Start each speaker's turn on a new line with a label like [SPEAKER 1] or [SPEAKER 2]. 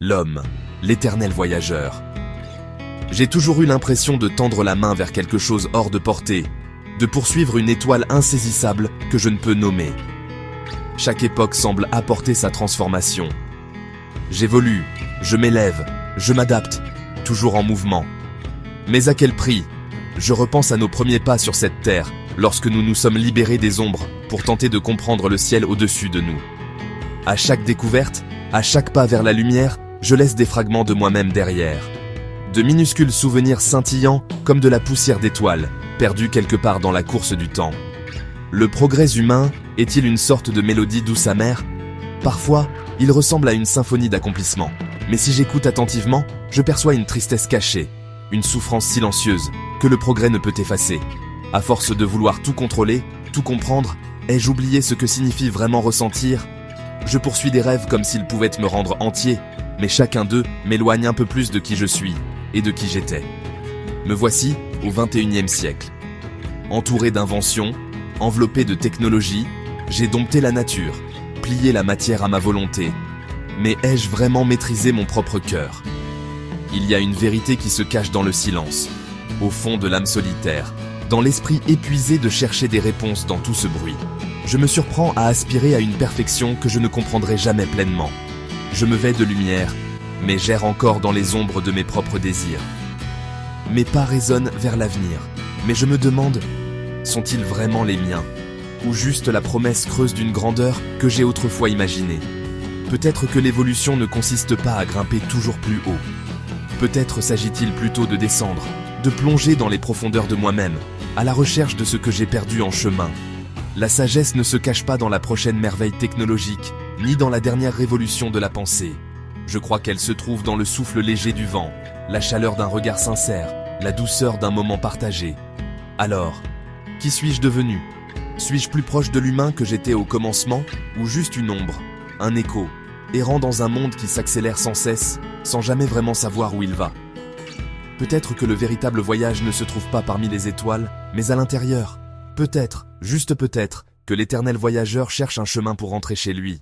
[SPEAKER 1] L'homme, l'éternel voyageur. J'ai toujours eu l'impression de tendre la main vers quelque chose hors de portée, de poursuivre une étoile insaisissable que je ne peux nommer. Chaque époque semble apporter sa transformation. J'évolue, je m'élève, je m'adapte, toujours en mouvement. Mais à quel prix? Je repense à nos premiers pas sur cette terre, lorsque nous nous sommes libérés des ombres pour tenter de comprendre le ciel au-dessus de nous. À chaque découverte, à chaque pas vers la lumière, je laisse des fragments de moi-même derrière. De minuscules souvenirs scintillants comme de la poussière d'étoiles, perdus quelque part dans la course du temps. Le progrès humain est-il une sorte de mélodie douce amère? Parfois, il ressemble à une symphonie d'accomplissement. Mais si j'écoute attentivement, je perçois une tristesse cachée, une souffrance silencieuse que le progrès ne peut effacer. À force de vouloir tout contrôler, tout comprendre, ai-je oublié ce que signifie vraiment ressentir? Je poursuis des rêves comme s'ils pouvaient me rendre entier, mais chacun d'eux m'éloigne un peu plus de qui je suis et de qui j'étais. Me voici au XXIe siècle. Entouré d'inventions, enveloppé de technologies, j'ai dompté la nature, plié la matière à ma volonté. Mais ai-je vraiment maîtrisé mon propre cœur? Il y a une vérité qui se cache dans le silence, au fond de l'âme solitaire, dans l'esprit épuisé de chercher des réponses dans tout ce bruit. Je me surprends à aspirer à une perfection que je ne comprendrai jamais pleinement. Je me vais de lumière, mais j'erre encore dans les ombres de mes propres désirs. Mes pas résonnent vers l'avenir, mais je me demande, sont-ils vraiment les miens? Ou juste la promesse creuse d'une grandeur que j'ai autrefois imaginée? Peut-être que l'évolution ne consiste pas à grimper toujours plus haut. Peut-être s'agit-il plutôt de descendre, de plonger dans les profondeurs de moi-même, à la recherche de ce que j'ai perdu en chemin. La sagesse ne se cache pas dans la prochaine merveille technologique, ni dans la dernière révolution de la pensée. Je crois qu'elle se trouve dans le souffle léger du vent, la chaleur d'un regard sincère, la douceur d'un moment partagé. Alors, qui suis-je devenu? Suis-je plus proche de l'humain que j'étais au commencement, ou juste une ombre, un écho, errant dans un monde qui s'accélère sans cesse, sans jamais vraiment savoir où il va? Peut-être que le véritable voyage ne se trouve pas parmi les étoiles, mais à l'intérieur. Peut-être, juste peut-être, que l'éternel voyageur cherche un chemin pour rentrer chez lui.